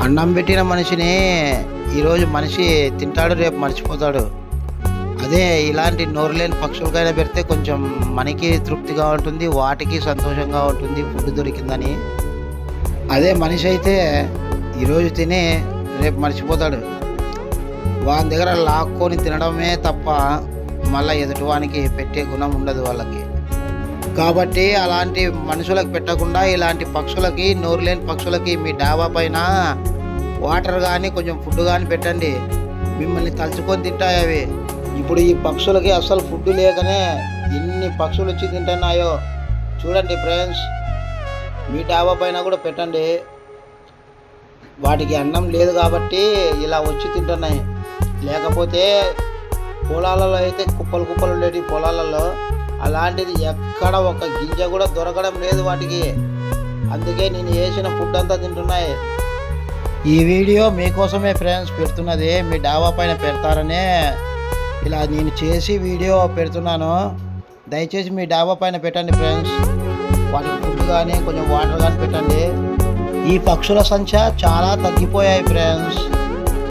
అన్నం పెట్టిన మనిషిని ఈరోజు మనిషి తింటాడు, రేపు మర్చిపోతాడు. అదే ఇలాంటి నోరులేని పక్షులకైనా పెడితే కొంచెం మనకి తృప్తిగా ఉంటుంది, వాటికి సంతోషంగా ఉంటుంది ఫుడ్ దొరికిందని. అదే మనిషి అయితే ఈరోజు తిని రేపు మర్చిపోతాడు. వాని దగ్గర లాక్కొని తినడమే తప్ప మళ్ళీ ఎదుటివానికి పెట్టే గుణం ఉండదు వాళ్ళకి. కాబట్టి అలాంటి మనుషులకు పెట్టకుండా ఇలాంటి పక్షులకి, నోరు లేని పక్షులకి మీ డాబా పైన వాటర్ కానీ కొంచెం ఫుడ్ కానీ పెట్టండి. మిమ్మల్ని తలుచుకొని తింటాయి అవి. ఇప్పుడు ఈ పక్షులకి అసలు ఫుడ్ లేకనే ఎన్ని పక్షులు వచ్చి తింటున్నాయో చూడండి ఫ్రెండ్స్. మీ డాబా పైన కూడా పెట్టండి. వాటికి అన్నం లేదు కాబట్టి ఇలా వచ్చి తింటున్నాయి. లేకపోతే పొలాలలో అయితే కుప్పలు కుప్పలు ఉండేవి పొలాలలో, అలాంటిది ఎక్కడ ఒక గింజ కూడా దొరకడం లేదు వాటికి. అందుకే నేను వేసిన ఫుడ్ అంతా తింటున్నాయి. ఈ వీడియో మీకోసమే ఫ్రెండ్స్ పెడుతున్నది. మీ డాబా పైన పెడతారనే ఇలా నేను చేసి వీడియో పెడుతున్నాను. దయచేసి మీ డాబా పైన పెట్టండి ఫ్రెండ్స్. వాటికి ఫుడ్ కానీ కొంచెం వాటర్ కానీ పెట్టండి. ఈ పక్షుల సంఖ్య చాలా తగ్గిపోయాయి ఫ్రెండ్స్.